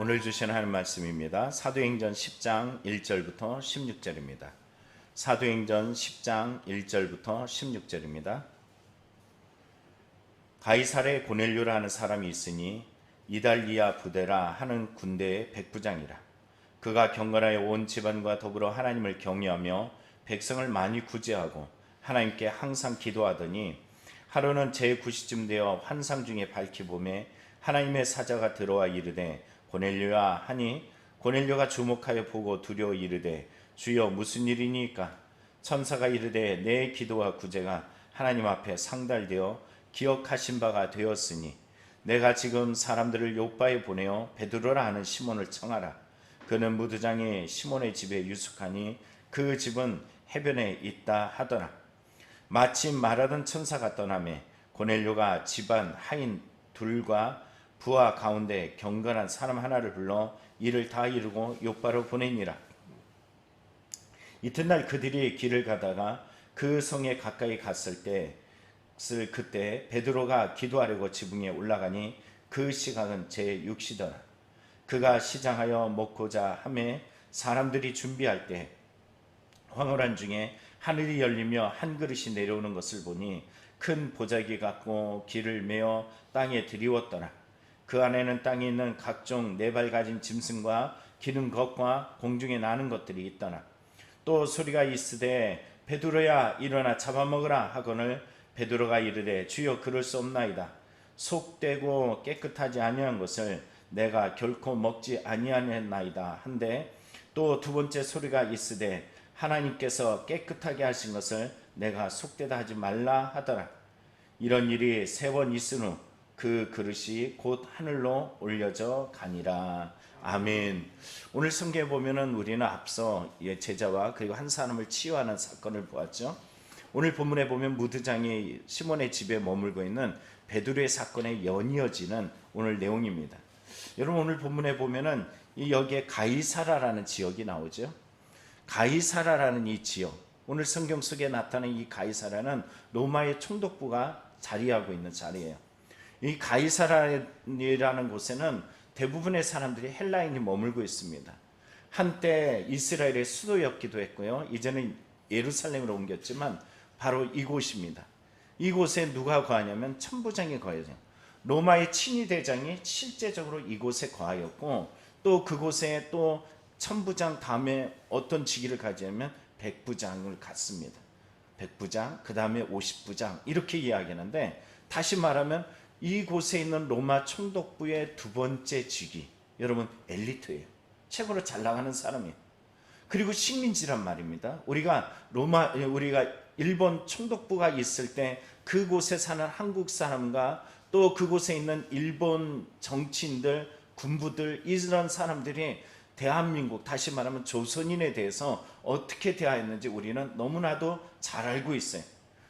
오늘 주신 하나님 말씀입니다. 사도행전 10장 1절부터 16절입니다. 사도행전 10장 1절부터 16절입니다. 가이사랴에 고넬료라 하는 사람이 있으니 이달리아 부대라 하는 군대의 백부장이라. 그가 경건하여 온 집안과 더불어 하나님을 경외하며 백성을 많이 구제하고 하나님께 항상 기도하더니 하루는 제9시쯤 되어 환상 중에 밝히 보매 하나님의 사자가 들어와 이르되 고넬료야 하니 고넬료가 주목하여 보고 두려워 이르되 주여 무슨 일이니까? 천사가 이르되 내 기도와 구제가 하나님 앞에 상달되어 기억하신 바가 되었으니 내가 지금 사람들을 요바에 보내어 베드로라 하는 시몬을 청하라. 그는 무드장이 시몬의 집에 유숙하니 그 집은 해변에 있다 하더라. 마침 말하던 천사가 떠나매 고넬료가 집안 하인 둘과 부하 가운데 경건한 사람 하나를 불러 일을 다 이루고 요바로 보내니라. 이튿날 그들이 길을 가다가 그 성에 가까이 갔을 때 그때 베드로가 기도하려고 지붕에 올라가니 그 시각은 제6시더라. 그가 시장하여 먹고자 하매 사람들이 준비할 때 황홀한 중에 하늘이 열리며 한 그릇이 내려오는 것을 보니 큰 보자기 같고 길을 메어 땅에 들이웠더라. 그 안에는 땅에 있는 각종 네 발 가진 짐승과 기는 것과 공중에 나는 것들이 있더라. 또 소리가 있으되 베드로야 일어나 잡아먹으라 하거늘 베드로가 이르되 주여 그럴 수 없나이다. 속되고 깨끗하지 아니한 것을 내가 결코 먹지 아니하였나이다 한데 또 두 번째 소리가 있으되 하나님께서 깨끗하게 하신 것을 내가 속되다 하지 말라 하더라. 이런 일이 3번 있은 후 그 그릇이 곧 하늘로 올려져 가니라. 아멘. 오늘 성경에 보면은 우리는 앞서 제자와 그리고 한 사람을 치유하는 사건을 보았죠. 오늘 본문에 보면 무드장이 시몬의 집에 머물고 있는 베드로의 사건에 연이어지는 오늘 내용입니다. 여러분 오늘 본문에 보면은 여기에 가이사라라는 지역이 나오죠. 가이사라라는 이 지역, 오늘 성경 속에 나타나는 이 가이사라는 로마의 총독부가 자리하고 있는 자리예요. 이 가이사라라는 곳에는 대부분의 사람들이 헬라인이 머물고 있습니다. 한때 이스라엘의 수도였기도 했고요. 이제는 예루살렘으로 옮겼지만 바로 이곳입니다. 이곳에 누가 거하냐면 천부장이 거해요. 로마의 친위대장이 실제적으로 이곳에 거하였고 또 그곳에 또 천부장 다음에 어떤 직위를 가지냐면 백부장을 갖습니다. 백부장, 그 다음에 50부장 이렇게 이야기하는데 다시 말하면 이곳에 있는 로마 총독부의 두 번째 직위, 여러분 엘리트예요. 최고로 잘 나가는 사람이에요. 그리고 식민지란 말입니다. 우리가 일본 총독부가 있을 때 그곳에 사는 한국 사람과 또 그곳에 있는 일본 정치인들, 군부들 이런 사람들이 대한민국, 다시 말하면 조선인에 대해서 어떻게 대하였는지 우리는 너무나도 잘 알고 있어요.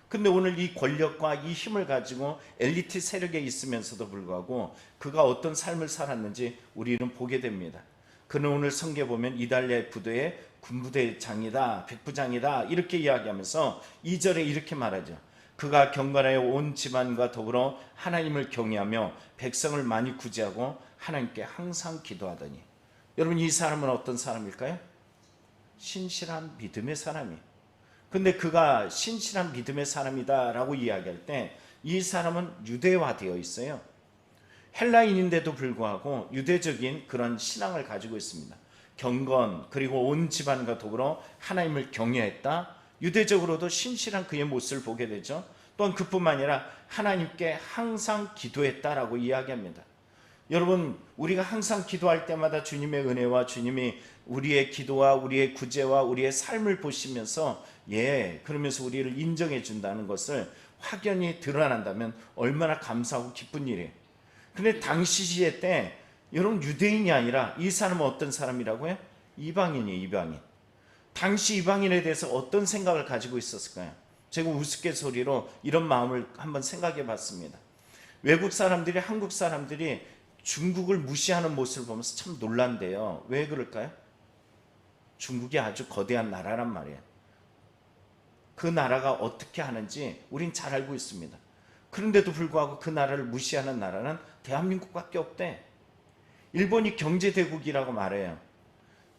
근데 오늘 이 권력과 이 힘을 가지고 엘리트 세력에 있으면서도 불구하고 그가 어떤 삶을 살았는지 우리는 보게 됩니다. 그는 오늘 성경에 보면 이달리아 부대의 군부대장이다, 백부장이다 이렇게 이야기하면서 2절에 이렇게 말하죠. 그가 경건하여 온 집안과 더불어 하나님을 경외하며 백성을 많이 구제하고 하나님께 항상 기도하더니. 여러분 이 사람은 어떤 사람일까요? 신실한 믿음의 사람이에요. 근데 그가 신실한 믿음의 사람이다 라고 이야기할 때 이 사람은 유대화되어 있어요. 헬라인인데도 불구하고 유대적인 그런 신앙을 가지고 있습니다. 경건 그리고 온 집안과 더불어 하나님을 경외했다. 유대적으로도 신실한 그의 모습을 보게 되죠. 또한 그뿐만 아니라 하나님께 항상 기도했다라고 이야기합니다. 여러분 우리가 항상 기도할 때마다 주님의 은혜와 주님이 우리의 기도와 우리의 구제와 우리의 삶을 보시면서 그러면서 우리를 인정해 준다는 것을 확연히 드러난다면 얼마나 감사하고 기쁜 일이에요. 근데 당시 시대 때 여러분 유대인이 아니라 이 사람은 어떤 사람이라고요? 이방인이에요. 이방인. 당시 이방인에 대해서 어떤 생각을 가지고 있었을까요? 제가 우스갯소리로 이런 마음을 한번 생각해 봤습니다. 외국 사람들이 한국 사람들이 중국을 무시하는 모습을 보면서 참 놀란대요. 왜 그럴까요? 중국이 아주 거대한 나라란 말이에요. 그 나라가 어떻게 하는지 우린 잘 알고 있습니다. 그런데도 불구하고 그 나라를 무시하는 나라는 대한민국밖에 없대. 일본이 경제대국이라고 말해요.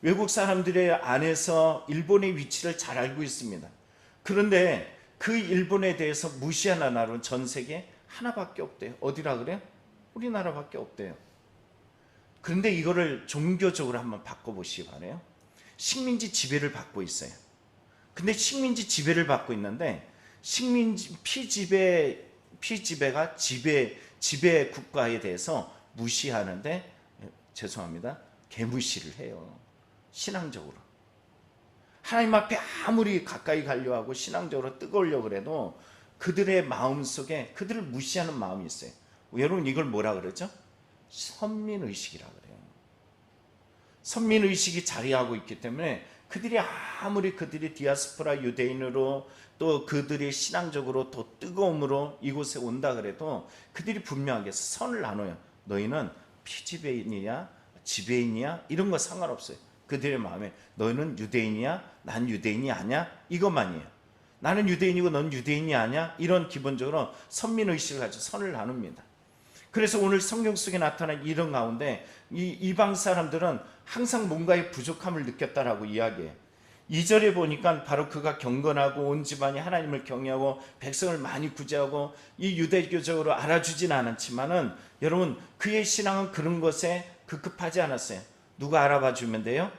외국 사람들의 안에서 일본의 위치를 잘 알고 있습니다. 그런데 그 일본에 대해서 무시하는 나라는 전 세계에 하나밖에 없대요. 어디라 그래요? 우리나라밖에 없대요. 그런데 이거를 종교적으로 한번 바꿔보시기 바라요. 식민지 지배를 받고 있어요. 근데 식민지 지배를 받고 있는데 식민지 피지배가 지배 국가에 대해서 무시하는데, 죄송합니다, 개무시를 해요. 신앙적으로. 하나님 앞에 아무리 가까이 가려고 하고 신앙적으로 뜨거우려고 그래도 그들의 마음속에 그들을 무시하는 마음이 있어요. 여러분 이걸 뭐라 그러죠? 선민의식이라 그래요. 선민의식이 자리하고 있기 때문에 그들이 디아스포라 유대인으로 또 그들이 신앙적으로 더 뜨거움으로 이곳에 온다 그래도 그들이 분명하게 선을 나눠요. 너희는 피지배인이냐 지배인이야 이런 거 상관없어요. 그들의 마음에 너희는 유대인이야 난 유대인이 아니야 이것만이에요. 나는 유대인이고 넌 유대인이 아니야 이런 기본적으로 선민의식을 가지고 선을 나눕니다. 그래서 오늘 성경 속에 나타난 이런 가운데 이 이방 사람들은 항상 뭔가의 부족함을 느꼈다라고 이야기해요. 2절에 보니까 바로 그가 경건하고 온 집안이 하나님을 경외하고 백성을 많이 구제하고 이 유대교적으로 알아주진 않았지만은 여러분 그의 신앙은 그런 것에 급급하지 않았어요. 누가 알아봐 주면 돼요?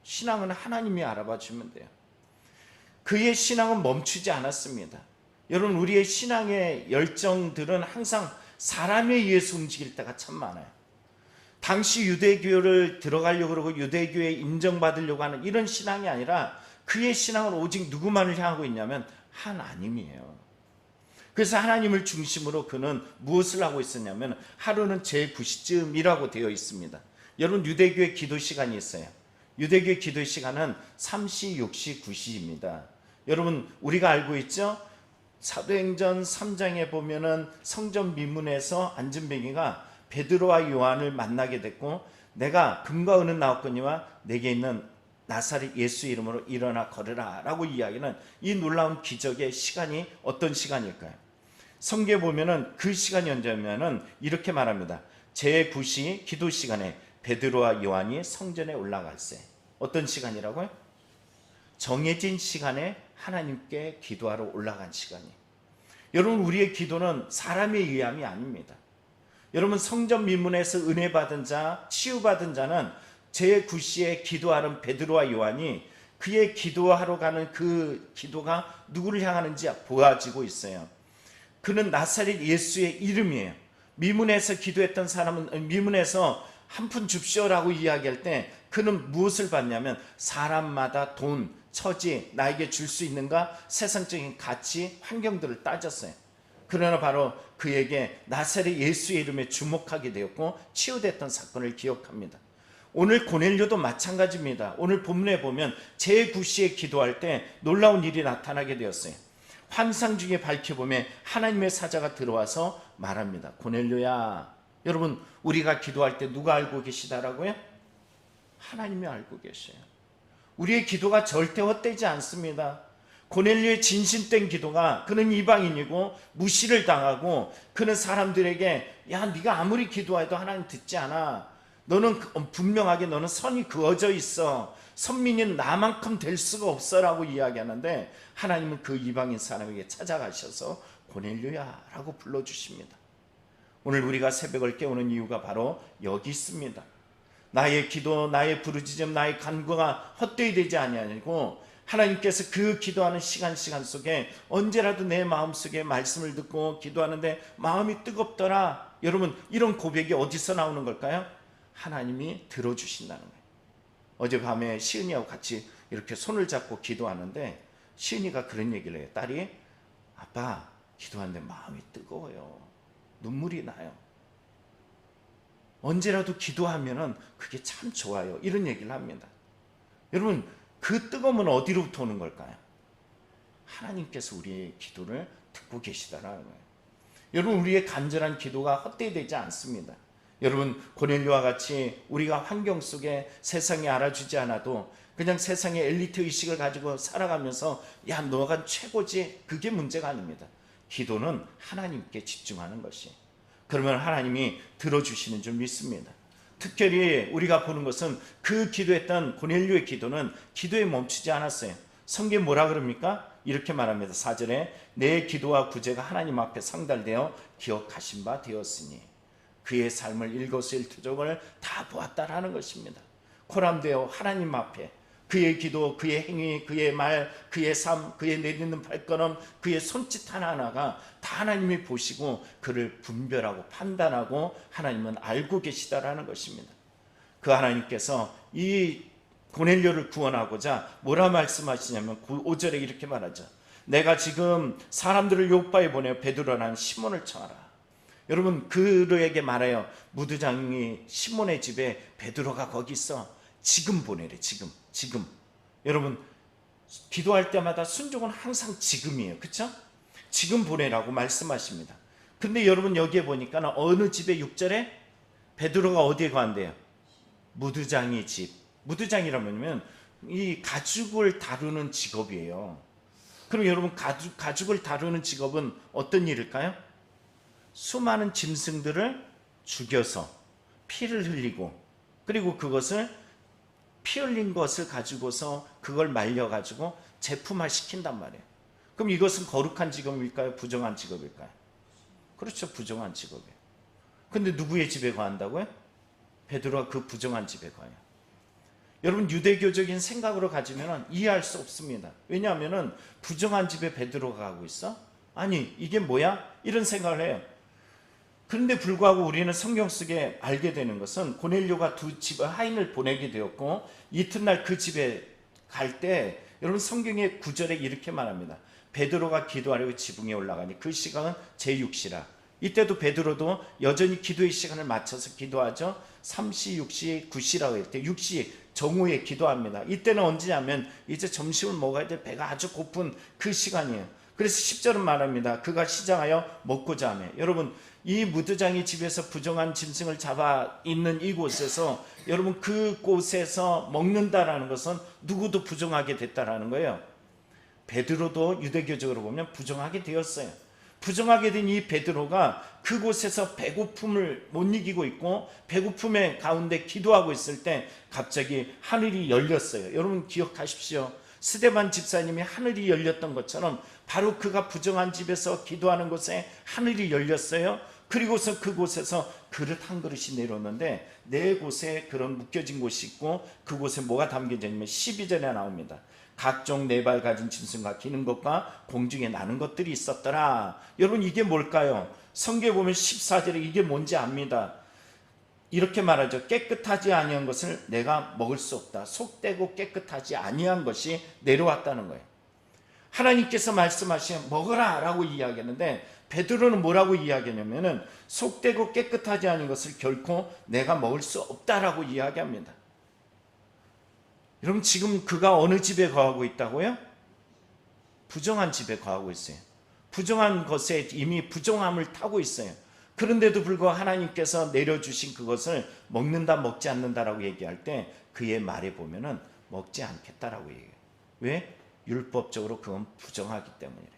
신앙은 하나님이 알아봐 주면 돼요. 그의 신앙은 멈추지 않았습니다. 여러분 우리의 신앙의 열정들은 항상 사람에 의해서 움직일 때가 참 많아요. 당시 유대교를 들어가려고 그러고 유대교에 인정받으려고 하는 이런 신앙이 아니라 그의 신앙은 오직 누구만을 향하고 있냐면 하나님이에요. 그래서 하나님을 중심으로 그는 무엇을 하고 있었냐면 하루는 제9시쯤이라고 되어 있습니다. 여러분 유대교의 기도 시간이 있어요. 유대교의 기도 시간은 3시, 6시, 9시입니다. 여러분 우리가 알고 있죠? 사도행전 3장에 보면은 성전 미문에서 안전뱅이가 베드로와 요한을 만나게 됐고 내가 금과 은은 나왔거니와 내게 있는 나사렛 예수 이름으로 일어나 걸으라 라고 이야기는 이 놀라운 기적의 시간이 어떤 시간일까요? 성경에 보면은 그 시간이 언제냐면은 이렇게 말합니다. 제9시 기도 시간에 베드로와 요한이 성전에 올라갈세. 어떤 시간이라고요? 정해진 시간에 하나님께 기도하러 올라간 시간이에요. 여러분 우리의 기도는 사람의 의함이 아닙니다. 여러분 성전 미문에서 은혜 받은 자, 치유받은 자는 제9시에 기도하는 베드로와 요한이 그의 기도하러 가는 그 기도가 누구를 향하는지 보아지고 있어요. 그는 나사렛 예수의 이름이에요. 미문에서 기도했던 사람은 미문에서 한 푼 줍시오라고 이야기할 때 그는 무엇을 받냐면 사람마다 돈, 처지, 나에게 줄 수 있는가 세상적인 가치, 환경들을 따졌어요. 그러나 바로 그에게 나사렛 예수의 이름에 주목하게 되었고 치유됐던 사건을 기억합니다. 오늘 고넬료도 마찬가지입니다. 오늘 본문에 보면 제9시에 기도할 때 놀라운 일이 나타나게 되었어요. 환상 중에 밝혀보면 하나님의 사자가 들어와서 말합니다. 고넬료야. 여러분 우리가 기도할 때 누가 알고 계시다라고요? 하나님이 알고 계셔요. 우리의 기도가 절대 헛되지 않습니다. 고넬료의 진심된 기도가 그는 이방인이고 무시를 당하고 그는 사람들에게 야 네가 아무리 기도해도 하나님 듣지 않아. 너는 분명하게 너는 선이 그어져 있어. 선민인 나만큼 될 수가 없어라고 이야기하는데 하나님은 그 이방인 사람에게 찾아가셔서 고넬료야 라고 불러주십니다. 오늘 우리가 새벽을 깨우는 이유가 바로 여기 있습니다. 나의 기도, 나의 부르짖음, 나의 간구가 헛되이 되지 아니하고 하나님께서 그 기도하는 시간 속에 언제라도 내 마음속에 말씀을 듣고 기도하는데 마음이 뜨겁더라. 여러분 이런 고백이 어디서 나오는 걸까요? 하나님이 들어주신다는 거예요. 어젯밤에 시은이하고 같이 이렇게 손을 잡고 기도하는데 시은이가 그런 얘기를 해요. 딸이 아빠 기도하는데 마음이 뜨거워요. 눈물이 나요. 언제라도 기도하면은 그게 참 좋아요. 이런 얘기를 합니다. 여러분 그 뜨거움은 어디로부터 오는 걸까요? 하나님께서 우리의 기도를 듣고 계시다라는 거예요. 여러분 우리의 간절한 기도가 헛되이 되지 않습니다. 여러분 고넬료와 같이 우리가 환경 속에 세상이 알아주지 않아도 그냥 세상의 엘리트 의식을 가지고 살아가면서 야 너가 최고지 그게 문제가 아닙니다. 기도는 하나님께 집중하는 것이 그러면 하나님이 들어주시는 줄 믿습니다. 특별히 우리가 보는 것은 그 기도했던 고넬료의 기도는 기도에 멈추지 않았어요. 성경에 뭐라 그럽니까? 이렇게 말합니다. 4절에 내 기도와 구제가 하나님 앞에 상달되어 기억하신 바 되었으니 그의 삶을 일거수일투족을 다 보았다라는 것입니다. 코람되어 하나님 앞에 그의 기도, 그의 행위, 그의 말, 그의 삶, 그의 내딛는 발걸음, 그의 손짓 하나하나가 다 하나님이 보시고 그를 분별하고 판단하고 하나님은 알고 계시다라는 것입니다. 그 하나님께서 이 고넬료를 구원하고자 뭐라 말씀하시냐면 5절에 이렇게 말하죠. 내가 지금 사람들을 요바에 보내어 베드로라는 시몬을 청하라. 여러분 그에게 말해요. 무두장이 시몬의 집에 베드로가 거기 있어. 지금 보내래. 지금. 여러분 기도할 때마다 순종은 항상 지금이에요. 그렇죠? 지금 보내라고 말씀하십니다. 근데 여러분 여기에 보니까 어느 집에 6절에 베드로가 어디에 간대요? 무두장이 집. 무두장이라면 이 가죽을 다루는 직업이에요. 그럼 여러분 가죽을 다루는 직업은 어떤 일일까요? 수많은 짐승들을 죽여서 피를 흘리고 그리고 그것을 피 흘린 것을 가지고서 그걸 말려가지고 제품화 시킨단 말이에요. 그럼 이것은 거룩한 직업일까요? 부정한 직업일까요? 그렇죠. 부정한 직업이에요. 근데 누구의 집에 거한다고요? 베드로가 그 부정한 집에 거해요. 여러분 유대교적인 생각으로 가지면 이해할 수 없습니다. 왜냐하면 부정한 집에 베드로가 가고 있어? 아니 이게 뭐야? 이런 생각을 해요. 그런데 불구하고 우리는 성경 속에 알게 되는 것은 고넬료가 두 집의 하인을 보내게 되었고 이튿날 그 집에 갈 때 여러분 성경의 9절에 이렇게 말합니다. 베드로가 기도하려고 지붕에 올라가니 그 시간은 제6시라. 이때도 베드로도 여전히 기도의 시간을 맞춰서 기도하죠. 3시, 6시, 9시라고 할 때 6시 정오에 기도합니다. 이때는 언제냐면 이제 점심을 먹어야 될 배가 아주 고픈 그 시간이에요. 그래서 10절은 말합니다. 그가 시장하여 먹고자 하며. 여러분 이 무두장이 집에서 부정한 짐승을 잡아 있는 이곳에서 여러분 그곳에서 먹는다라는 것은 누구도 부정하게 됐다라는 거예요. 베드로도 유대교적으로 보면 부정하게 되었어요. 부정하게 된 이 베드로가 그곳에서 배고픔을 못 이기고 있고 배고픔의 가운데 기도하고 있을 때 갑자기 하늘이 열렸어요. 여러분 기억하십시오. 스데반 집사님이 하늘이 열렸던 것처럼 바로 그가 부정한 집에서 기도하는 곳에 하늘이 열렸어요. 그리고서 그곳에서 그릇 한 그릇이 내려오는데 네 곳에 그런 묶여진 곳이 있고 그곳에 뭐가 담겨져 있냐면 12절에 나옵니다. 각종 네 발 가진 짐승과 기는 것과 공중에 나는 것들이 있었더라. 여러분 이게 뭘까요? 성경에 보면 14절에 이게 뭔지 압니다. 이렇게 말하죠. 깨끗하지 아니한 것을 내가 먹을 수 없다. 속되고 깨끗하지 아니한 것이 내려왔다는 거예요. 하나님께서 말씀하시면 먹어라 라고 이야기하는데 베드로는 뭐라고 이야기하냐면 속되고 깨끗하지 않은 것을 결코 내가 먹을 수 없다라고 이야기합니다. 여러분 지금 그가 어느 집에 거하고 있다고요? 부정한 집에 거하고 있어요. 부정한 것에 이미 부정함을 타고 있어요. 그런데도 불구하고 하나님께서 내려주신 그것을 먹는다 먹지 않는다라고 얘기할 때 그의 말에 보면은 먹지 않겠다라고 얘기해요. 왜? 율법적으로 그건 부정하기 때문이래.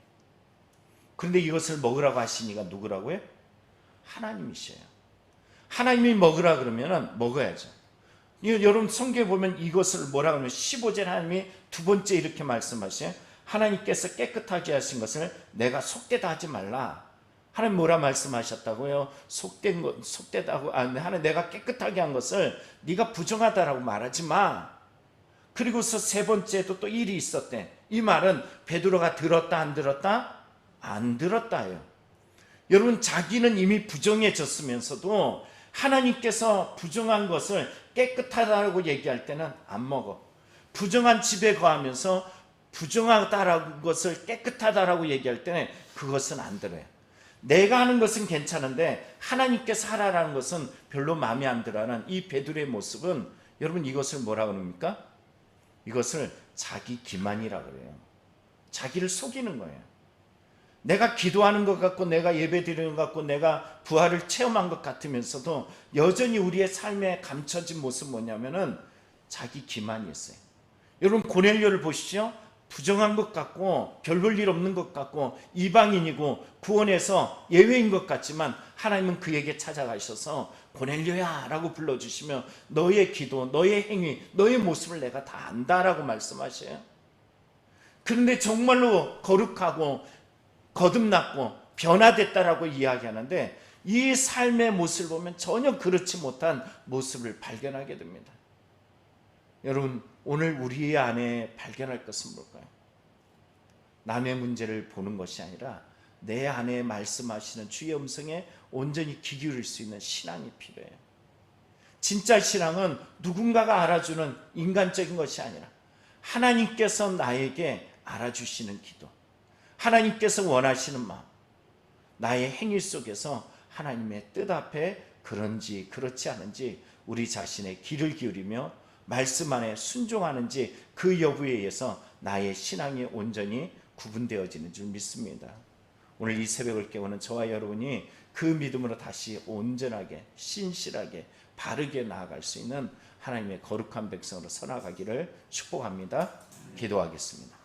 그런데 이것을 먹으라고 하시니까 누구라고요? 하나님이셔요. 하나님이 먹으라 그러면 먹어야죠. 여러분 성경에 보면 이것을 뭐라고 하면 15절 하나님이 두 번째 이렇게 말씀하셔요. 하나님께서 깨끗하게 하신 것을 내가 속되다 하지 말라. 하나님 뭐라 말씀하셨다고요? 속되다고 하나님 내가 깨끗하게 한 것을 네가 부정하다라고 말하지 마. 그리고서 세 번째도 또 일이 있었대. 이 말은 베드로가 들었다 안 들었다? 안 들었다요. 여러분 자기는 이미 부정해졌으면서도 하나님께서 부정한 것을 깨끗하다고 얘기할 때는 안 먹어. 부정한 집에 거하면서 부정하다라는 것을 깨끗하다라고 얘기할 때는 그것은 안 들어요. 내가 하는 것은 괜찮은데 하나님께서 하라라는 것은 별로 마음에 안 들어하는 이 베드로의 모습은 여러분 이것을 뭐라고 합니까? 이것을 자기 기만이라고 그래요. 자기를 속이는 거예요. 내가 기도하는 것 같고 내가 예배드리는 것 같고 내가 부활을 체험한 것 같으면서도 여전히 우리의 삶에 감춰진 모습 뭐냐면은 자기 기만이 있어요. 여러분 고넬료를 보시죠. 부정한 것 같고 별 볼 일 없는 것 같고 이방인이고 구원에서 예외인 것 같지만 하나님은 그에게 찾아가셔서 고넬료야 라고 불러주시며 너의 기도, 너의 행위, 너의 모습을 내가 다 안다라고 말씀하셔요. 그런데 정말로 거룩하고 거듭났고 변화됐다라고 이야기하는데 이 삶의 모습을 보면 전혀 그렇지 못한 모습을 발견하게 됩니다. 여러분, 오늘 우리 안에 발견할 것은 뭘까요? 남의 문제를 보는 것이 아니라 내 안에 말씀하시는 주의 음성에 온전히 귀 기울일 수 있는 신앙이 필요해요. 진짜 신앙은 누군가가 알아주는 인간적인 것이 아니라 하나님께서 나에게 알아주시는 기도, 하나님께서 원하시는 마음, 나의 행위 속에서 하나님의 뜻 앞에 그런지 그렇지 않은지 우리 자신의 귀를 기울이며 말씀 안에 순종하는지 그 여부에 의해서 나의 신앙이 온전히 구분되어지는 줄 믿습니다. 오늘 이 새벽을 깨우는 저와 여러분이 그 믿음으로 다시 온전하게 신실하게 바르게 나아갈 수 있는 하나님의 거룩한 백성으로 서나가기를 축복합니다. 기도하겠습니다.